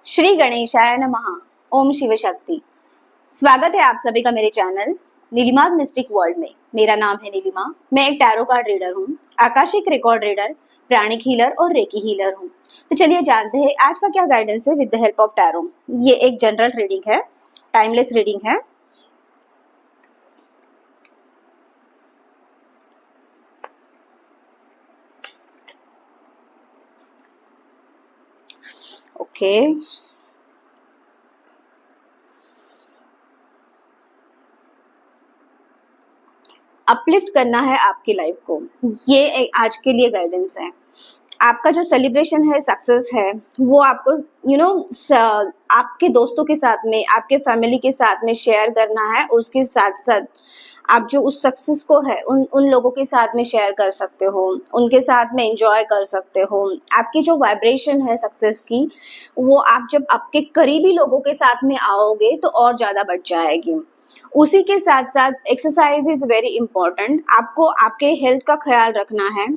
श्री गणेशाय नमः। ओम शिव शक्ति। स्वागत है आप सभी का मेरे चैनल नीलिमा मिस्टिक वर्ल्ड में। मेरा नाम है नीलिमा। मैं एक टैरो कार्ड रीडर हूँ, आकाशिक रिकॉर्ड रीडर, प्राणिक हीलर और रेकी हीलर हूँ। तो चलिए जानते हैं आज का क्या गाइडेंस है with the help of tarot. ये एक जनरल रीडिंग है, टाइमलेस रीडिंग है। ओके, अपलिफ्ट करना है आपकी लाइफ को, ये आज के लिए गाइडेंस है। आपका जो सेलिब्रेशन है, सक्सेस है, वो आपको आपके दोस्तों के साथ में, आपके फैमिली के साथ में शेयर करना है। उसके साथ साथ आप जो उस सक्सेस को है उन लोगों के साथ में शेयर कर सकते हो, उनके साथ में एंजॉय कर सकते हो। आपकी जो वाइब्रेशन है सक्सेस की, वो आप जब आपके करीबी लोगों के साथ में आओगे तो और ज्यादा बढ़ जाएगी। उसी के साथ साथ एक्सरसाइज इज वेरी इंपॉर्टेंट। आपको आपके हेल्थ का ख्याल रखना है,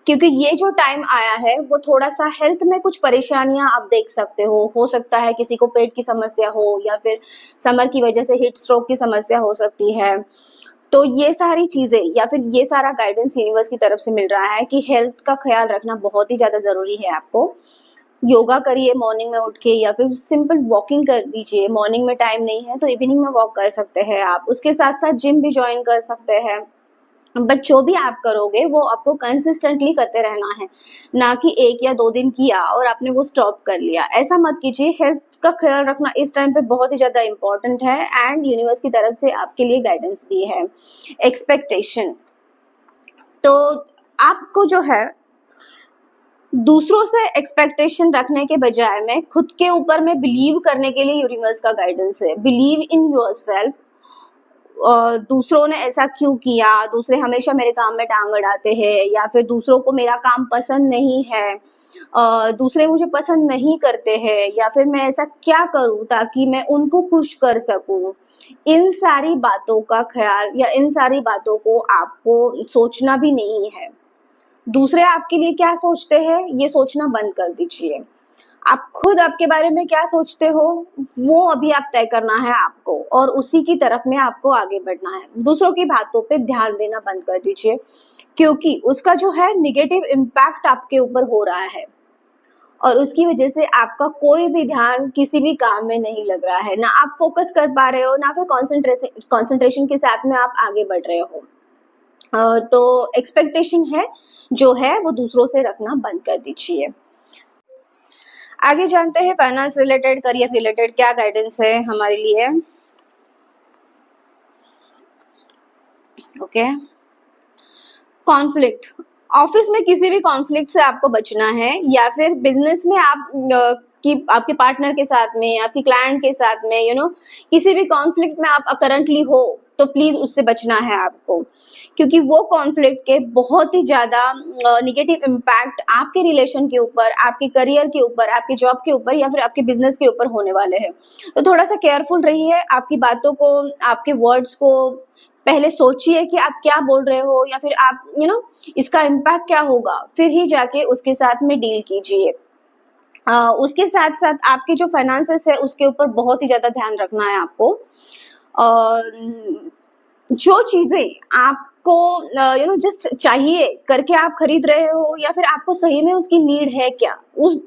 क्योंकि ये जो टाइम आया है वो थोड़ा सा हेल्थ में कुछ परेशानियां आप देख सकते हो सकता है किसी को पेट की समस्या हो, या फिर समर की वजह से हीट स्ट्रोक की समस्या हो सकती है। तो ये सारी चीजें या फिर ये सारा गाइडेंस यूनिवर्स की तरफ से मिल रहा है कि हेल्थ का ख्याल रखना बहुत ही ज्यादा जरूरी है। आपको योगा करिए मॉर्निंग में उठ के, या फिर सिंपल वॉकिंग कर दीजिए। मॉर्निंग में टाइम नहीं है तो इवनिंग में वॉक कर सकते हैं आप। उसके साथ साथ जिम भी ज्वाइन कर सकते हैं। बट जो भी आप करोगे वो आपको कंसिस्टेंटली करते रहना है, ना कि 1 या 2 दिन किया और आपने वो स्टॉप कर लिया। ऐसा मत कीजिए। हेल्थ का ख्याल रखना इस टाइम पे बहुत ही ज्यादा इम्पोर्टेंट है, एंड यूनिवर्स की तरफ से आपके लिए गाइडेंस भी है। एक्सपेक्टेशन, तो आपको जो है दूसरों से एक्सपेक्टेशन रखने के बजाय में खुद के ऊपर में बिलीव करने के लिए यूनिवर्स का गाइडेंस है। Believe in yourself. दूसरों ने ऐसा क्यों किया, दूसरे हमेशा मेरे काम में टांग अड़ाते हैं, या फिर दूसरों को मेरा काम पसंद नहीं है, दूसरे मुझे पसंद नहीं करते हैं, या फिर मैं ऐसा क्या करूं ताकि मैं उनको खुश कर सकूं। इन सारी बातों का ख्याल या इन सारी बातों को आपको सोचना भी नहीं है। दूसरे आपके लिए क्या सोचते हैं ये सोचना बंद कर दीजिए। आप खुद आपके बारे में क्या सोचते हो वो अभी आप तय करना है आपको, और उसी की तरफ में आपको आगे बढ़ना है। दूसरों की बातों पे ध्यान देना बंद कर दीजिए, क्योंकि उसका जो है निगेटिव इम्पैक्ट आपके ऊपर हो रहा है, और उसकी वजह से आपका कोई भी ध्यान किसी भी काम में नहीं लग रहा है। ना आप फोकस कर पा रहे हो, ना फिर कॉन्सेंट्रेशन के साथ में आप आगे बढ़ रहे हो। तो एक्सपेक्टेशन है जो है वो दूसरों से रखना बंद कर दीजिए। आगे जानते हैं फाइनेंस रिलेटेड, करियर रिलेटेड क्या गाइडेंस है हमारे लिए। Okay, conflict. ऑफिस में किसी भी कॉन्फ्लिक्ट से आपको बचना है, या फिर बिजनेस में आपके पार्टनर के साथ में, आपकी क्लाइंट के साथ में किसी भी कॉन्फ्लिक्ट में आप करंटली हो तो प्लीज उससे बचना है आपको, क्योंकि वो कॉन्फ्लिक्ट के बहुत ही ज्यादा निगेटिव इम्पैक्ट आपके रिलेशन के ऊपर, आपके करियर के ऊपर, आपके जॉब के ऊपर, या फिर आपके बिजनेस के ऊपर होने वाले हैं। तो थोड़ा सा केयरफुल रहिए। आपकी बातों को, आपके वर्ड्स को पहले सोचिए कि आप क्या बोल रहे हो, या फिर आप इसका इम्पैक्ट क्या होगा, फिर ही जाके उसके साथ में डील कीजिए। उसके साथ साथ आपके जो फाइनेंसेस है उसके ऊपर बहुत ही ज्यादा ध्यान रखना है आपको। जो चीजें आपको जस्ट चाहिए करके आप खरीद रहे हो, या फिर आपको सही में उसकी नीड है क्या,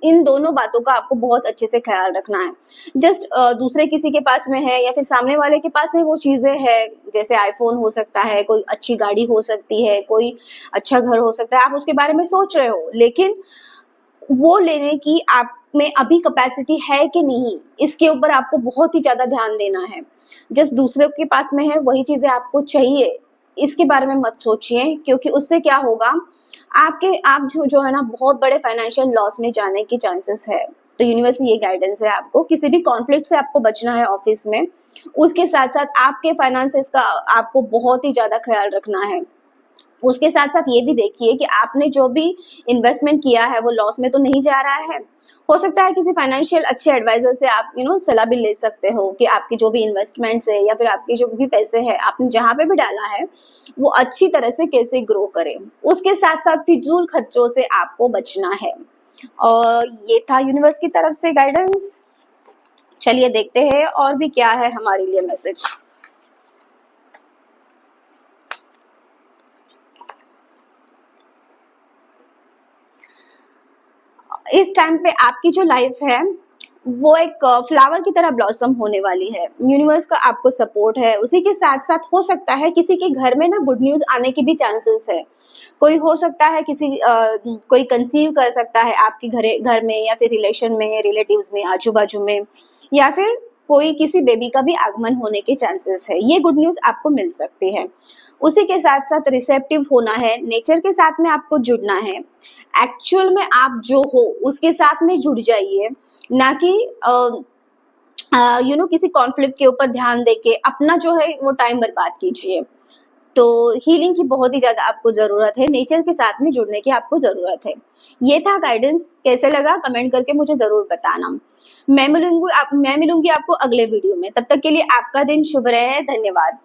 इन दोनों बातों का आपको बहुत अच्छे से ख्याल रखना है। जस्ट दूसरे किसी के पास में है या फिर सामने वाले के पास में वो चीजें है, जैसे आईफोन हो सकता है, कोई अच्छी गाड़ी हो सकती है, कोई अच्छा घर हो सकता है, आप उसके बारे में सोच रहे हो, लेकिन वो लेने की आप में अभी कैपेसिटी है कि नहीं, इसके ऊपर आपको बहुत ही ज्यादा ध्यान देना है। जस्ट दूसरे के पास में है वही चीजें आपको चाहिए, इसके बारे में मत सोचिए, क्योंकि उससे क्या होगा, आप जो है ना बहुत बड़े फाइनेंशियल लॉस में जाने की चांसेस है। तो यूनिवर्स ये गाइडेंस है आपको, किसी भी कॉन्फ्लिक्ट से आपको बचना है ऑफिस में। उसके साथ साथ आपके फाइनेंसेस का आपको बहुत ही ज्यादा ख्याल रखना है। उसके साथ साथ ये भी देखिए कि आपने जो भी इन्वेस्टमेंट किया है वो लॉस में तो नहीं जा रहा है। हो सकता है किसी फाइनेंशियल अच्छे एडवाइजर से आप सलाह भी ले सकते हो कि आपकी जो भी इन्वेस्टमेंट्स है, या फिर आपके जो भी पैसे हैं आपने जहां पे भी डाला है वो अच्छी तरह से कैसे ग्रो करे। उसके साथ साथ फिजूल खर्चों से आपको बचना है। और ये था यूनिवर्स की तरफ से गाइडेंस। चलिए देखते हैं और भी क्या है हमारे लिए मैसेज। इस टाइम पे आपकी जो लाइफ है वो एक फ्लावर की तरह ब्लॉसम होने वाली है। यूनिवर्स का आपको सपोर्ट है, उसी के साथ साथ हो सकता है किसी के घर में ना गुड न्यूज आने की भी चांसेस है। कोई हो सकता है कोई कंसीव कर सकता है आपके घर में, या फिर रिलेशन में, रिलेटिव्स में, आजू बाजू में, या फिर कोई किसी बेबी का भी आगमन होने के चांसेस है। ये गुड न्यूज आपको मिल सकती है। उसी के साथ साथ रिसेप्टिव होना है, नेचर के साथ में आपको जुड़ना है। एक्चुअल में आप जो हो उसके साथ में जुड़ जाइए, ना कि किसी कॉन्फ्लिक्ट के ऊपर ध्यान देके अपना जो है वो टाइम बर्बाद कीजिए। तो हीलिंग की बहुत ही ज्यादा आपको जरूरत है, नेचर के साथ में जुड़ने की आपको जरूरत है। ये था गाइडेंस, कैसे लगा कमेंट करके मुझे जरूर बताना। मैं मिलूंगी आपको अगले वीडियो में। तब तक के लिए आपका दिन शुभ रहे। धन्यवाद।